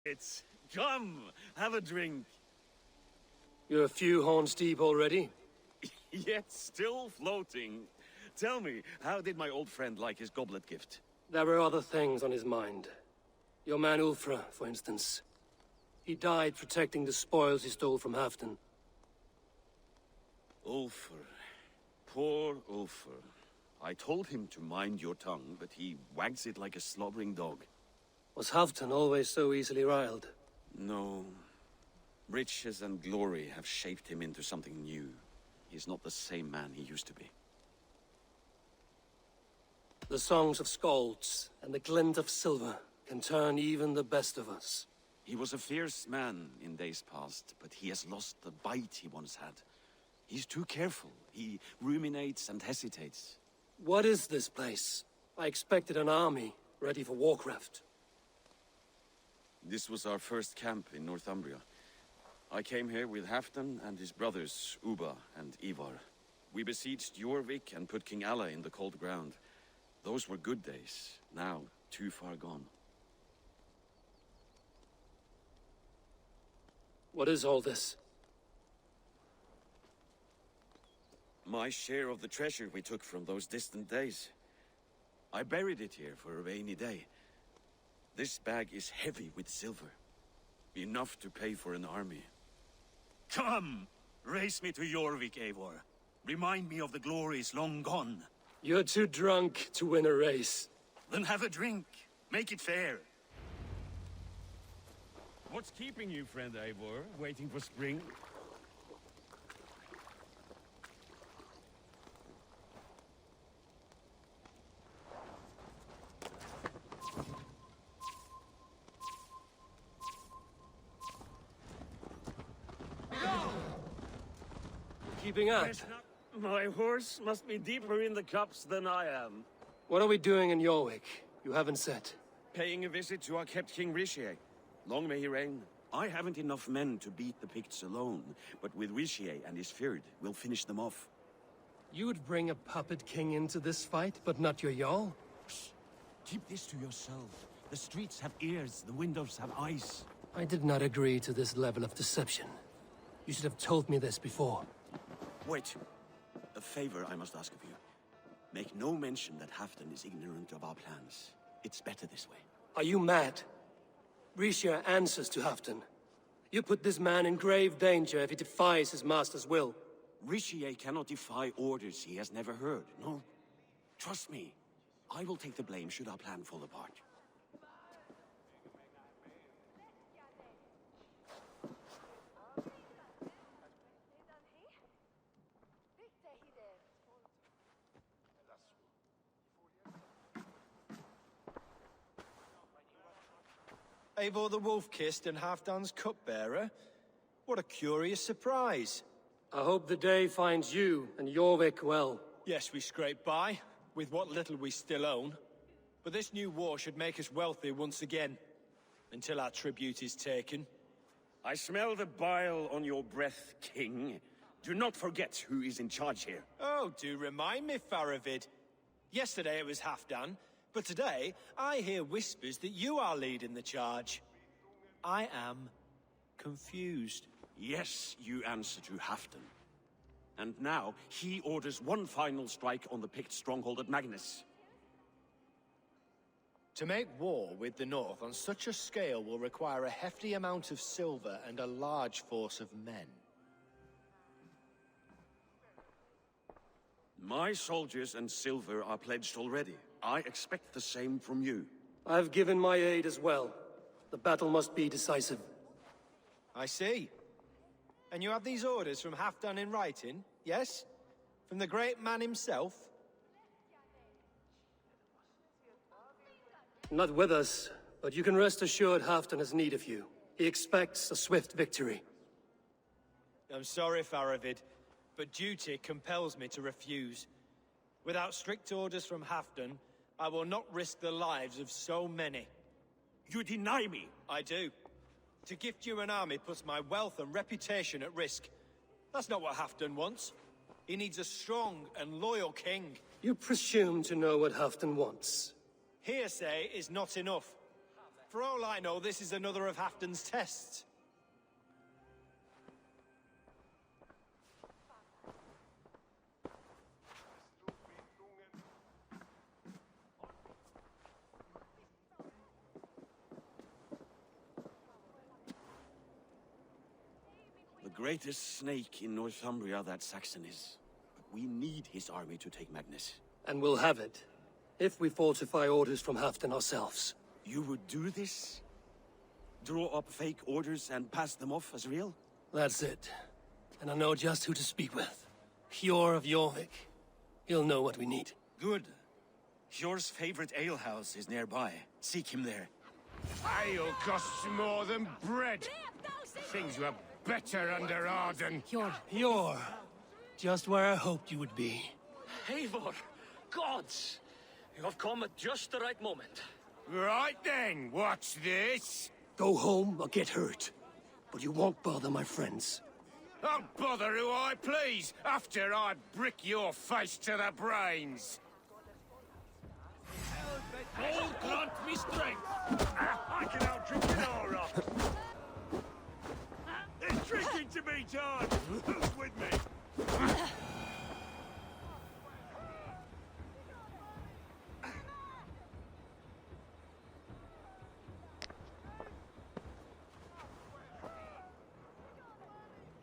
It's... Come, have a drink. You're a few horns deep already? Yet still floating. Tell me, how did my old friend like his goblet gift? There were other things on his mind. Your man Ulfra, for instance. He died protecting the spoils he stole from Halfdan. Ulfr. Poor Ulfr. I told him to mind your tongue, but he wags it like a slobbering dog. Was Halfdan always so easily riled? No. Riches and glory have shaped him into something new. He's not the same man he used to be. The songs of skalds and the glint of silver can turn even the best of us. He was a fierce man in days past, but he has lost the bite he once had. He's too careful. He ruminates and hesitates. What is this place? I expected an army, ready for warcraft. This was our first camp in Northumbria. I came here with Halfdan and his brothers, Ubba and Eivor. We besieged Jorvik and put King Alla in the cold ground. Those were good days, now too far gone. What is all this? My share of the treasure we took from those distant days. I buried it here for a rainy day. This bag is heavy with silver. Enough to pay for an army. Come! Race me to Jorvik, Eivor. Remind me of the glories long gone. You're too drunk to win a race. Then have a drink. Make it fair. What's keeping you, friend Eivor? Waiting for spring? Keeping at? My horse must be deeper in the cups than I am. What are we doing in Jorvik? You haven't said. Paying a visit to our kept King Rishi. Long may he reign. I haven't enough men to beat the Picts alone, but with Rishi and his Fyrd, we'll finish them off. You would bring a puppet king into this fight, but not your Jarl? Keep this to yourself. The streets have ears, the windows have eyes. I did not agree to this level of deception. You should have told me this before. Wait. A favor I must ask of you. Make no mention that Halfdan is ignorant of our plans. It's better this way. Are you mad? Mercia answers to Halfdan. You put this man in grave danger if he defies his master's will. Rishi cannot defy orders he has never heard, no? Trust me. I will take the blame should our plan fall apart. Eivor the Wolf-Kissed and Halfdan's cupbearer? What a curious surprise. I hope the day finds you and Jorvik well. Yes, we scrape by, with what little we still own. But this new war should make us wealthy once again, until our tribute is taken. I smell the bile on your breath, King. Do not forget who is in charge here. Oh, do remind me, Faravid. Yesterday it was Halfdan, but today I hear whispers that you are leading the charge. I am confused. Yes, you answer to Halfdan. And now, he orders one final strike on the Pict stronghold at Magnus. To make war with the North on such a scale will require a hefty amount of silver and a large force of men. My soldiers and silver are pledged already. I expect the same from you. I've given my aid as well. The battle must be decisive. I see. And you have these orders from Halfdan in writing, yes? From the great man himself? Not with us, but you can rest assured Halfdan has need of you. He expects a swift victory. I'm sorry, Faravid, but duty compels me to refuse. Without strict orders from Halfdan, I will not risk the lives of so many. You deny me! I do. To gift you an army puts my wealth and reputation at risk. That's not what Halfdan wants. He needs a strong and loyal king. You presume to know what Halfdan wants. Hearsay is not enough. For all I know, this is another of Halfdan's tests. The greatest snake in Northumbria that Saxon is. But we need his army to take Magnus. And we'll have it, if we falsify orders from Halfdan ourselves. You would do this? Draw up fake orders and pass them off as real? That's it. And I know just who to speak with. Hjor of Jorvik. He'll know what we need. Good. Hjor's favorite alehouse is nearby. Seek him there. Ale costs more than bread. Things were better under Arden. Hjor. Just where I hoped you would be. Eivor, gods! You have come at just the right moment. Right then, what's this? Go home or get hurt. But you won't bother my friends. I'll bother who I please, after I brick your face to the brains. All grant me strength! I can outdrink an aura! It's drinking to me time! Who's with me?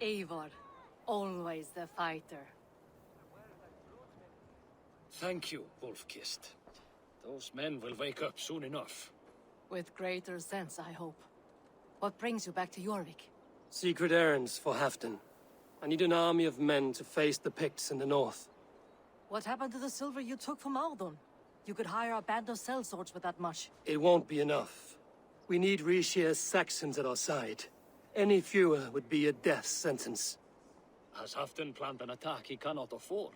Eivor, always the fighter. Thank you, Wolf-Kissed. Those men will wake up soon enough. With greater sense, I hope. What brings you back to Jorvik? Secret errands for Halfdan. I need an army of men to face the Picts in the north. What happened to the silver you took from Aldon? You could hire a band of sellswords with that much. It won't be enough. We need Rishia's Saxons at our side. Any fewer would be a death sentence. Has Halfdan planned an attack he cannot afford?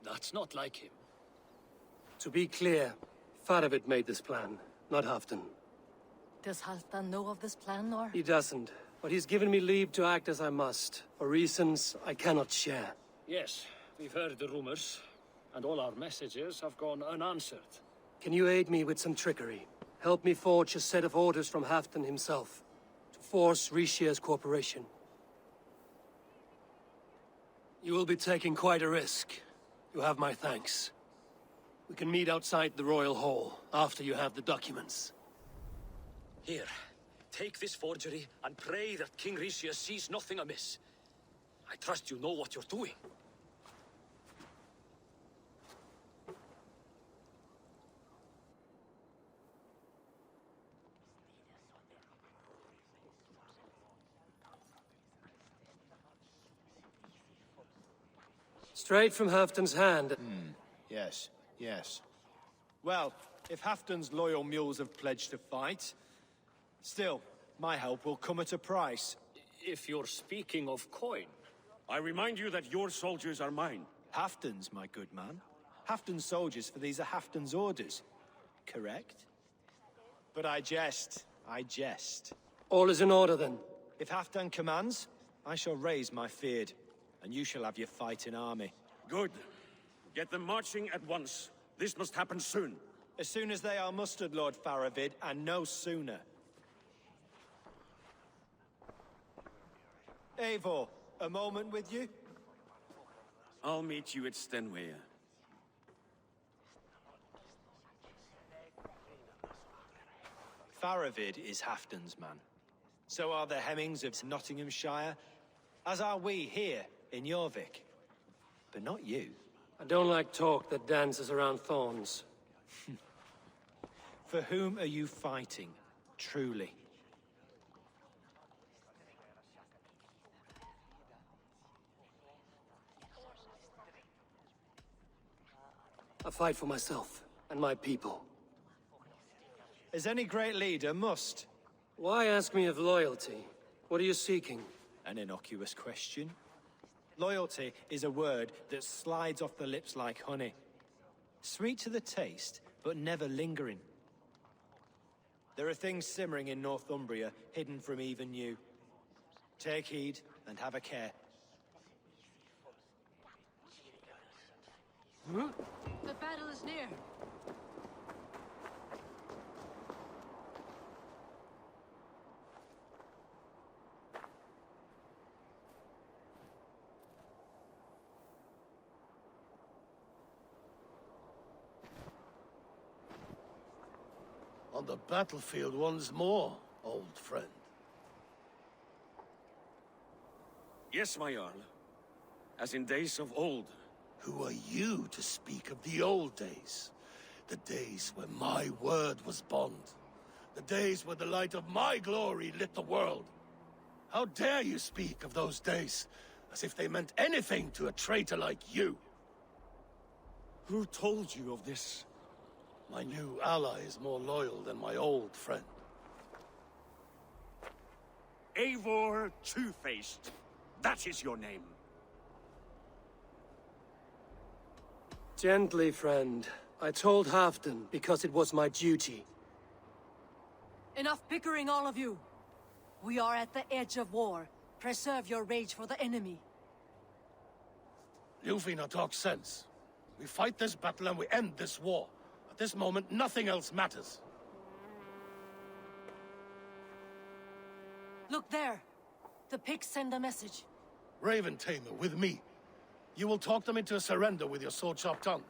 That's not like him. To be clear, Faravid made this plan, not Halfdan. Does Halfdan know of this plan, or? He doesn't, but he's given me leave to act as I must, for reasons I cannot share. Yes, we've heard the rumors, and all our messages have gone unanswered. Can you aid me with some trickery? Help me forge a set of orders from Halfdan himself, to force Rishia's cooperation. You will be taking quite a risk. You have my thanks. We can meet outside the Royal Hall, after you have the documents. Here, take this forgery and pray that King Rishia sees nothing amiss. I trust you know what you're doing. Straight from Halfdan's hand. Yes, yes. Well, if Halfdan's loyal mules have pledged to fight, still, my help will come at a price. If you're speaking of coin. I remind you that your soldiers are mine. Halfdan's, my good man. Halfdan's soldiers, for these are Halfdan's orders. Correct? But I jest. I jest. All is in order, then. If Halfdan commands, I shall raise my feared, and you shall have your fighting army. Good. Get them marching at once. This must happen soon. As soon as they are mustered, Lord Faravid, and no sooner. Eivor, a moment with you? I'll meet you at Stenway. Faravid is Halfdan's man. So are the Hemmings of Nottinghamshire, as are we here in Jorvik. But not you. I don't like talk that dances around thorns. For whom are you fighting, truly? I fight for myself and my people. As any great leader must. Why ask me of loyalty? What are you seeking? An innocuous question. Loyalty is a word that slides off the lips like honey. Sweet to the taste, but never lingering. There are things simmering in Northumbria, hidden from even you. Take heed and have a care. The battle is near. On the battlefield once more, old friend. Yes, my Jarl. As in days of old. Who are you to speak of the old days? The days when my word was bond. The days where the light of my glory lit the world. How dare you speak of those days, as if they meant anything to a traitor like you? Who told you of this? My new ally is more loyal than my old friend. Eivor Two-Faced. That is your name. Gently, friend. I told Halfdan because it was my duty. Enough bickering, all of you. We are at the edge of war. Preserve your rage for the enemy. Ljufina talks sense. We fight this battle and we end this war. At this moment, nothing else matters. Look there. The pigs send a message. Raven Tamer, with me. You will talk them into a surrender with your sword-sharp tongue.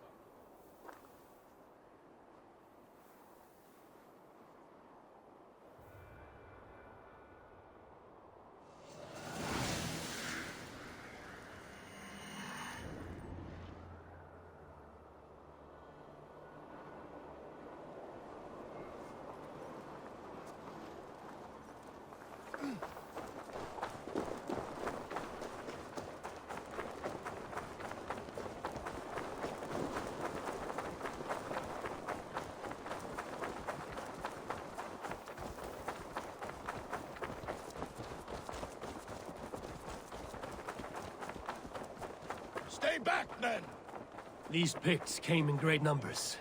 Stay back, men! These Picts came in great numbers.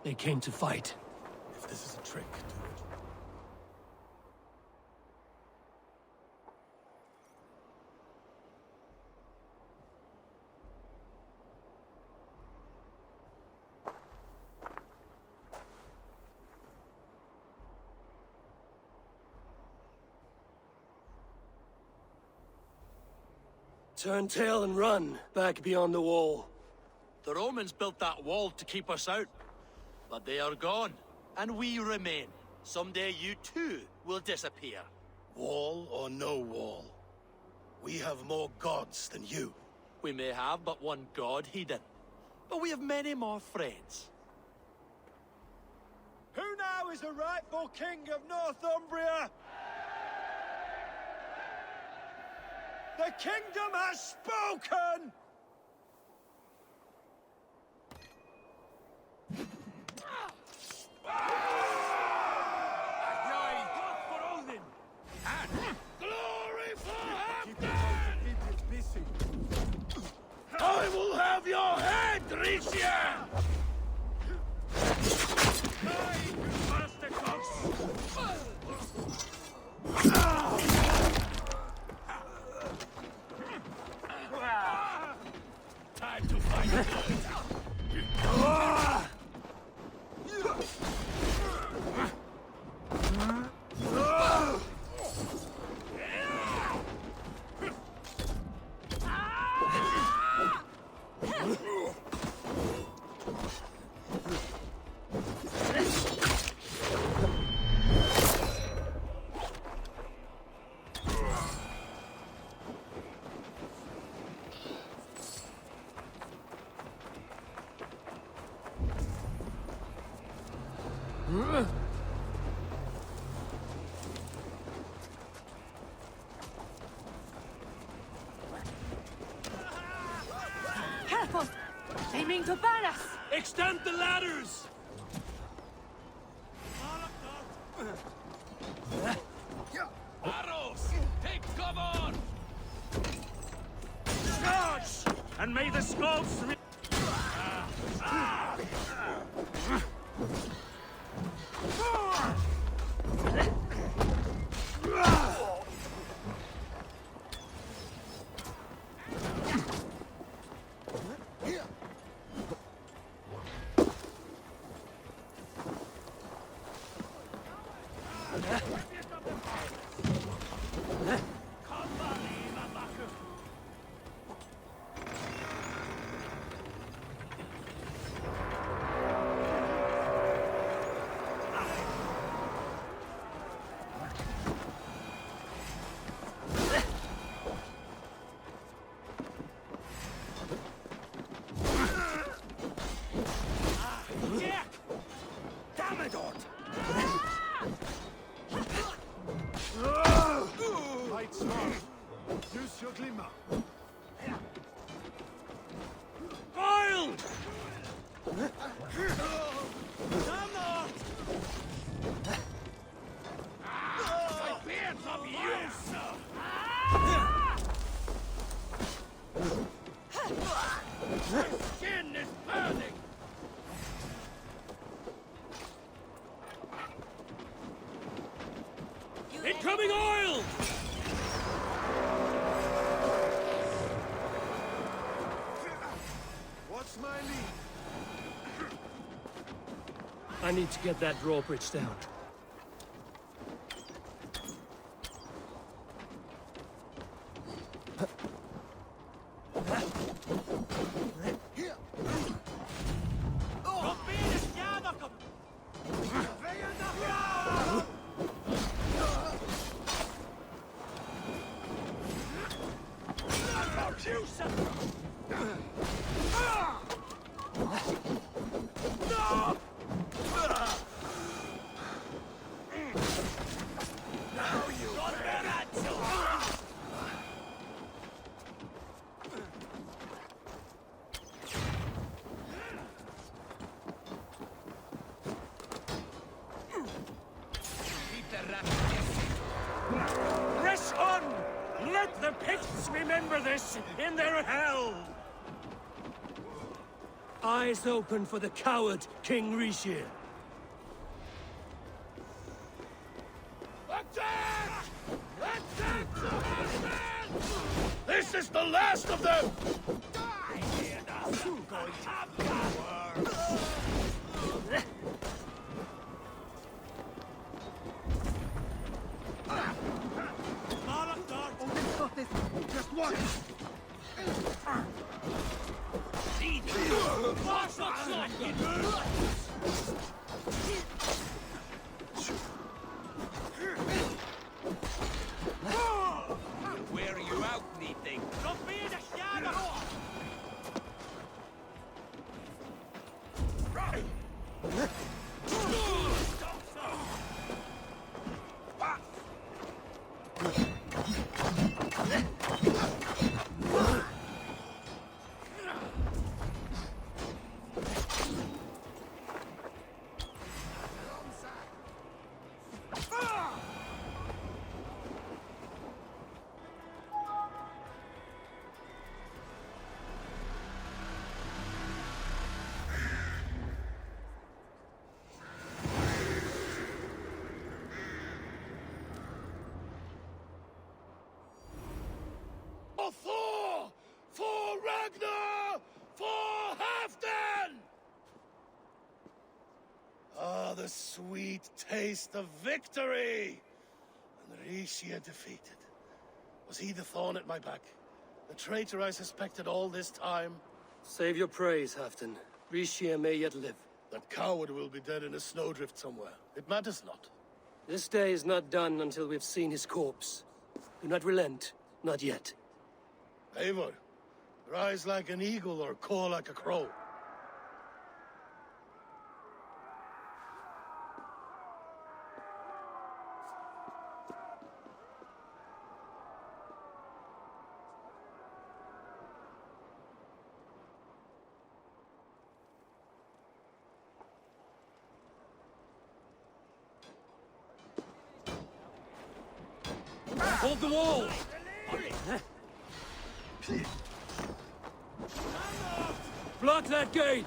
They came to fight. If this is a trick, do it. Turn tail and run, back beyond the wall. The Romans built that wall to keep us out. But they are gone, and we remain. Someday you too will disappear. Wall or no wall, we have more gods than you. We may have but one god, Heathen. But we have many more friends. Who now is the rightful king of Northumbria? The kingdom has spoken! Glory for Halfdan! I will have your head, Ricia! Time to fight. Careful! They mean to ban us! Extend the ladders! Arrows! Take cover! Charge! And may the scopes My beard's of you, sir! My skin is burning! Incoming oil! What's my lead? I need to get that drawbridge down. Press on! Let the Picts remember this in their hell! Eyes open for the coward, King Rishir. Attack! Attack! This is the last of them! Die here, going to have power! Just watch! Wear you out, meeting. For Thor! For Ragnar! For Halfdan! Ah, the sweet taste of victory! And Rishia defeated. Was he the thorn at my back? The traitor I suspected all this time? Save your praise, Halfdan. Rishir may yet live. That coward will be dead in a snowdrift somewhere. It matters not. This day is not done until we've seen his corpse. Do not relent, not yet. Eivor, rise like an eagle or caw like a crow. Hold the wall! Block that gate!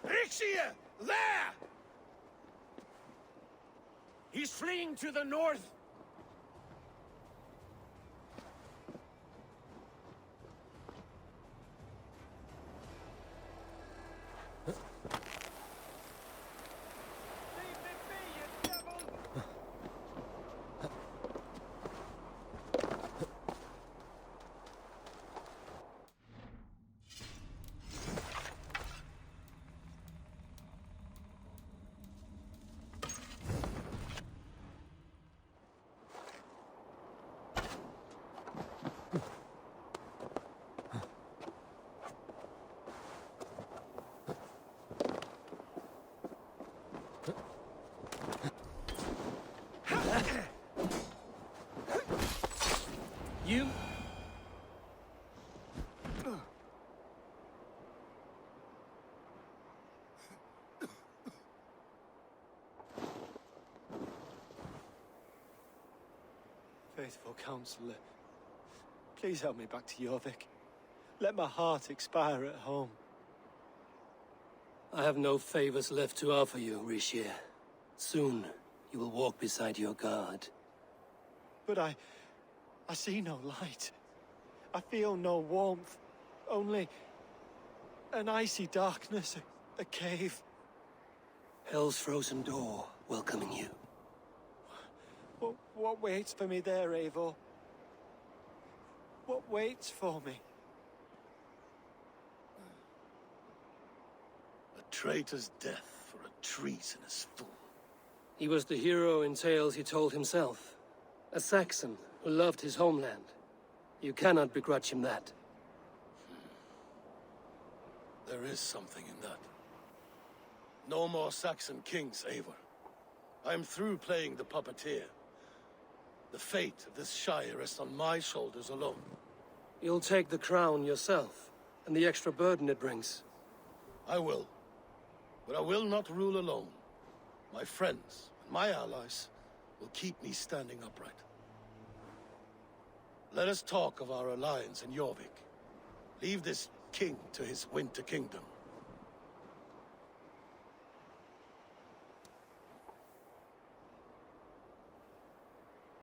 Rishia! There! He's fleeing to the north. faithful counselor, please help me back to Jorvik. Let my heart expire at home. I have no favors left to offer you, Rishi. Soon, you will walk beside your guard. But I see no light. I feel no warmth. Only an icy darkness, a cave. Hell's frozen door welcoming you. What waits for me there, Eivor? What waits for me? A traitor's death for a treasonous fool. He was the hero in tales he told himself. A Saxon who loved his homeland. You cannot begrudge him that. There is something in that. No more Saxon kings, Eivor. I am through playing the puppeteer. The fate of this shire rests on my shoulders alone. You'll take the crown yourself, and the extra burden it brings. I will. But I will not rule alone. My friends and my allies will keep me standing upright. Let us talk of our alliance in Jorvik. Leave this king to his winter kingdom.